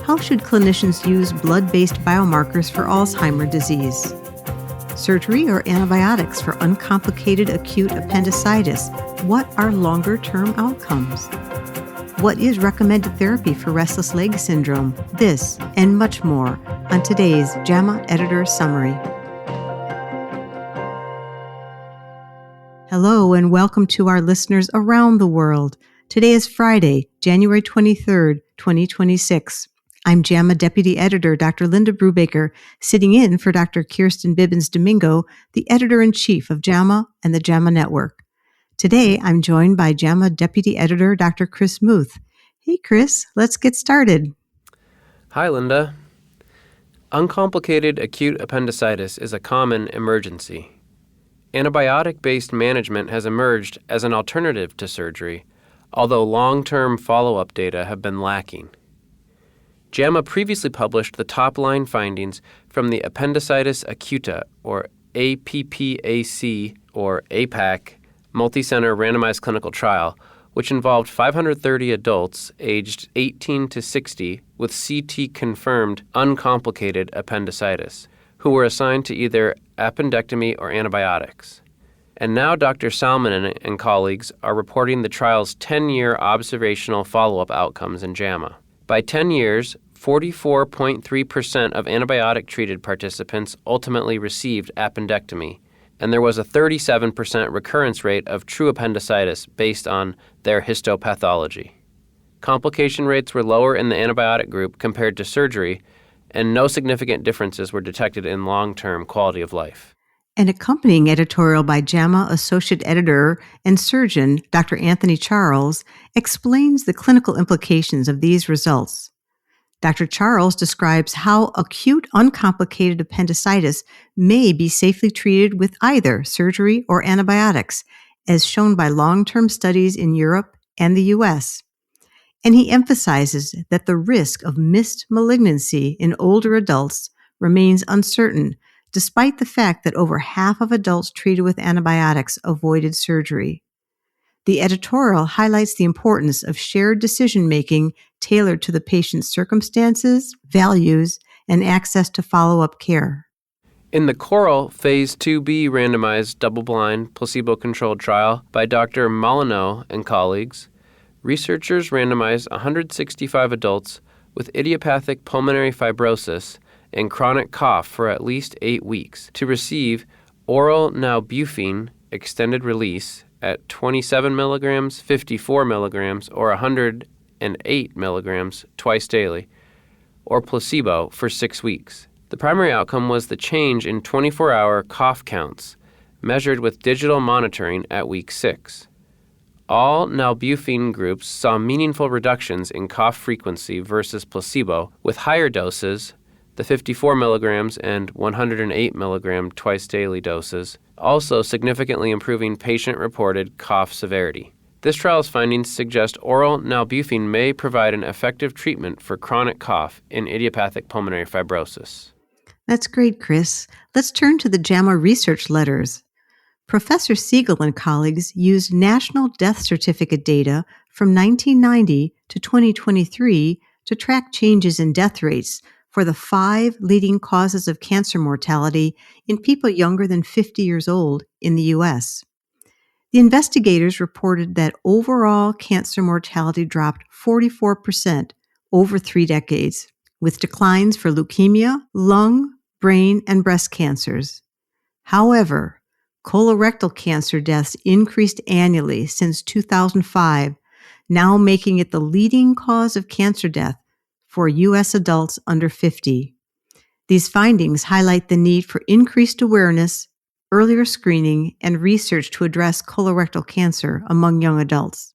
How should clinicians use blood-based biomarkers for Alzheimer's disease? Surgery or antibiotics for uncomplicated acute appendicitis? What are longer-term outcomes? What is recommended therapy for restless leg syndrome? This and much more on today's JAMA Editor Summary. Hello and welcome to our listeners around the world. Today is Friday, January 23rd, 2026. I'm JAMA Deputy Editor Dr. Linda Brubaker, sitting in for Dr. Kirsten Bibbins-Domingo, the Editor-in-Chief of JAMA and the JAMA Network. Today, I'm joined by JAMA Deputy Editor Dr. Chris Muth. Hey, Chris, let's get started. Hi, Linda. Uncomplicated acute appendicitis is a common emergency. Antibiotic-based management has emerged as an alternative to surgery, although long-term follow-up data have been lacking. JAMA previously published the top-line findings from the Appendicitis Acuta, or APPAC, or APAC, multi-center randomized clinical trial, which involved 530 adults aged 18 to 60 with CT-confirmed uncomplicated appendicitis, who were assigned to either appendectomy or antibiotics. And now Dr. Salmon and colleagues are reporting the trial's 10-year observational follow-up outcomes in JAMA. By 10 years, 44.3% of antibiotic-treated participants ultimately received appendectomy, and there was a 37% recurrence rate of true appendicitis based on their histopathology. Complication rates were lower in the antibiotic group compared to surgery, and no significant differences were detected in long-term quality of life. An accompanying editorial by JAMA Associate Editor and Surgeon Dr. Anthony Charles explains the clinical implications of these results. Dr. Charles describes how acute uncomplicated appendicitis may be safely treated with either surgery or antibiotics, as shown by long-term studies in Europe and the U.S. And he emphasizes that the risk of missed malignancy in older adults remains uncertain, despite the fact that over half of adults treated with antibiotics avoided surgery. The editorial highlights the importance of shared decision-making tailored to the patient's circumstances, values, and access to follow-up care. In the CORAL Phase 2b randomized double-blind placebo-controlled trial by Dr. Molyneux and colleagues, researchers randomized 165 adults with idiopathic pulmonary fibrosis and chronic cough for at least 8 weeks to receive oral Nalbuphine extended release at 27 milligrams, 54 milligrams, or 108 milligrams twice daily, or placebo for 6 weeks. The primary outcome was the change in 24-hour cough counts, measured with digital monitoring at week 6. All Nalbuphine groups saw meaningful reductions in cough frequency versus placebo, with higher doses, the 54 milligrams and 108 milligram twice daily doses, also significantly improving patient-reported cough severity. This trial's findings suggest oral Nalbuphine may provide an effective treatment for chronic cough in idiopathic pulmonary fibrosis. That's great, Chris. Let's turn to the JAMA research letters. Professor Siegel and colleagues used national death certificate data from 1990 to 2023 to track changes in death rates for the 5 leading causes of cancer mortality in people younger than 50 years old in the U.S. The investigators reported that overall cancer mortality dropped 44% over 3 decades, with declines for leukemia, lung, brain, and breast cancers. However, colorectal cancer deaths increased annually since 2005, now making it the leading cause of cancer death for U.S. adults under 50. These findings highlight the need for increased awareness, earlier screening, and research to address colorectal cancer among young adults.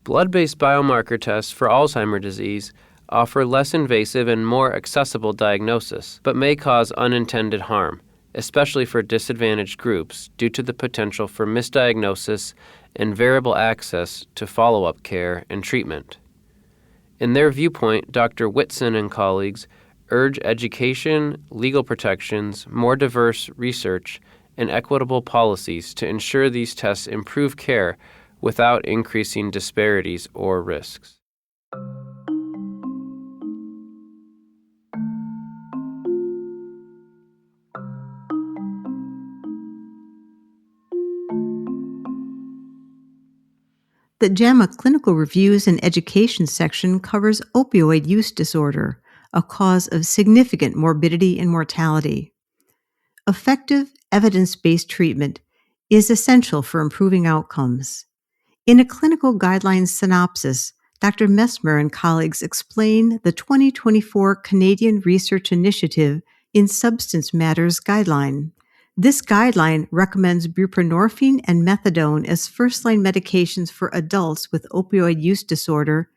Blood-based biomarker tests for Alzheimer's disease offer less invasive and more accessible diagnosis, but may cause unintended harm, especially for disadvantaged groups due to the potential for misdiagnosis and variable access to follow-up care and treatment. In their Viewpoint, Dr. Whitson and colleagues urge education, legal protections, more diverse research, and equitable policies to ensure these tests improve care without increasing disparities or risks. The JAMA Clinical Reviews and Education section covers opioid use disorder, a cause of significant morbidity and mortality. Effective, evidence-based treatment is essential for improving outcomes. In a clinical guidelines synopsis, Dr. Messmer and colleagues explain the 2024 Canadian Research Initiative in Substance Matters Guideline. This guideline recommends buprenorphine and methadone as first-line medications for adults with opioid use disorder,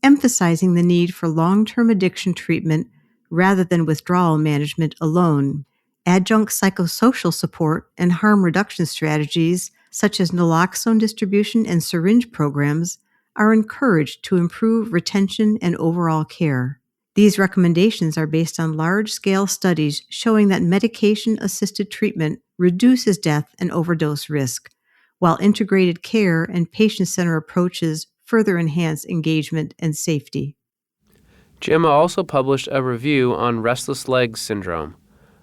emphasizing the need for long-term addiction treatment rather than withdrawal management alone. Adjunct psychosocial support and harm reduction strategies, such as naloxone distribution and syringe programs, are encouraged to improve retention and overall care. These recommendations are based on large-scale studies showing that medication-assisted treatment reduces death and overdose risk, while integrated care and patient-centered approaches further enhance engagement and safety. JAMA also published a review on restless legs syndrome,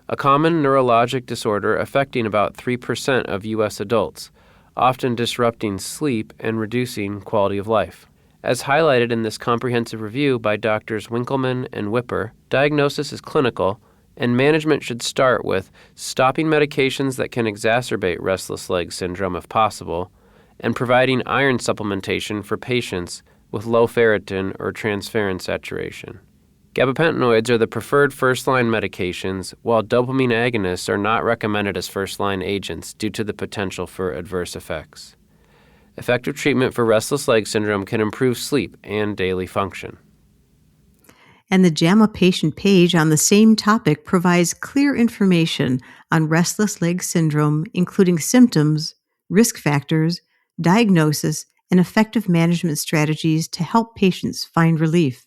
a common neurologic disorder affecting about 3% of U.S. adults, often disrupting sleep and reducing quality of life. As highlighted in this comprehensive review by Drs. Winkelman and Whipper, diagnosis is clinical, and management should start with stopping medications that can exacerbate restless leg syndrome if possible, and providing iron supplementation for patients with low ferritin or transferrin saturation. Gabapentinoids are the preferred first-line medications, while dopamine agonists are not recommended as first-line agents due to the potential for adverse effects. Effective treatment for restless leg syndrome can improve sleep and daily function. And the JAMA patient page on the same topic provides clear information on restless leg syndrome, including symptoms, risk factors, diagnosis, and effective management strategies to help patients find relief.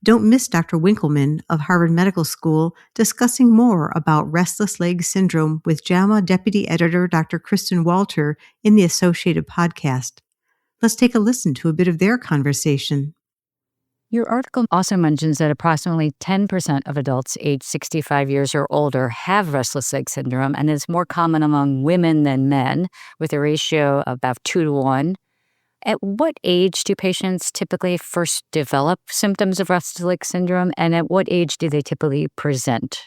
Don't miss Dr. Winkelman of Harvard Medical School discussing more about restless leg syndrome with JAMA Deputy Editor Dr. Kristen Walter in the associated podcast. Let's take a listen to a bit of their conversation. Your article also mentions that approximately 10% of adults aged 65 years or older have restless leg syndrome, and it's more common among women than men, with a ratio of about 2-to-1. At what age do patients typically first develop symptoms of restless leg syndrome, and at what age do they typically present?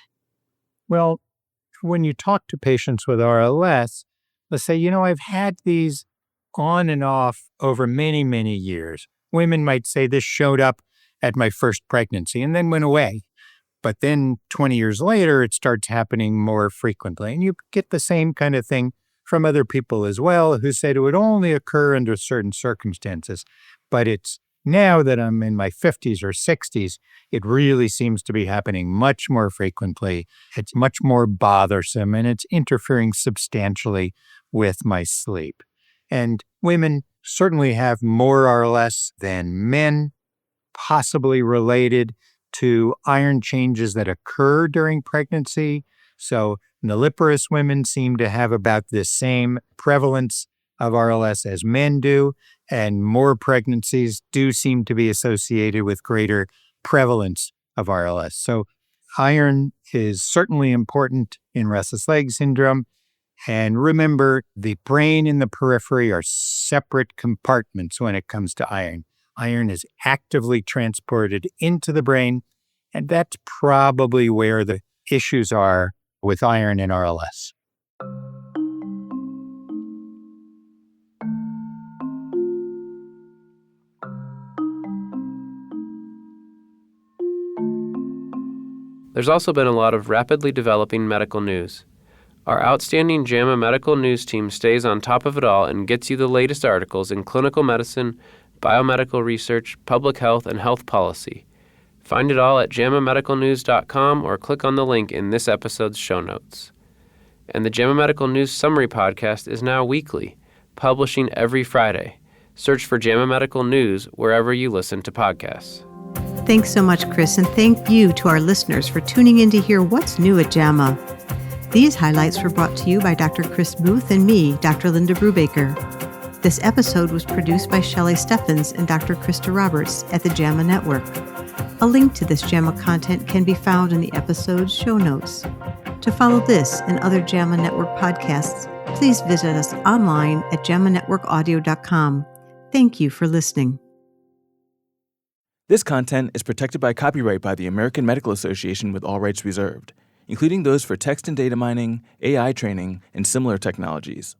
Well, when you talk to patients with RLS, let's say, I've had these on and off over many, many years. Women might say this showed up at my first pregnancy and then went away. But then 20 years later, it starts happening more frequently. And you get the same kind of thing from other people as well, who said it would only occur under certain circumstances. But it's now that I'm in my 50s or 60s, it really seems to be happening much more frequently. It's much more bothersome, and it's interfering substantially with my sleep. And women certainly have more RLS than men, possibly related to iron changes that occur during pregnancy. So nulliparous women seem to have about the same prevalence of RLS as men do, and more pregnancies do seem to be associated with greater prevalence of RLS. So iron is certainly important in restless leg syndrome. And remember, the brain and the periphery are separate compartments when it comes to iron. Iron is actively transported into the brain, and that's probably where the issues are with iron and RLS. There's also been a lot of rapidly developing medical news. Our outstanding JAMA medical news team stays on top of it all and gets you the latest articles in clinical medicine, biomedical research, public health, and health policy. Find it all at jamamedicalnews.com or click on the link in this episode's show notes. And the JAMA Medical News Summary Podcast is now weekly, publishing every Friday. Search for JAMA Medical News wherever you listen to podcasts. Thanks so much, Chris, and thank you to our listeners for tuning in to hear what's new at JAMA. These highlights were brought to you by Dr. Chris Muth and me, Dr. Linda Brubaker. This episode was produced by Shelley Steffens and Dr. Krista Roberts at the JAMA Network. A link to this JAMA content can be found in the episode's show notes. To follow this and other JAMA Network podcasts, please visit us online at jamanetworkaudio.com. Thank you for listening. This content is protected by copyright by the American Medical Association with all rights reserved, including those for text and data mining, AI training, and similar technologies.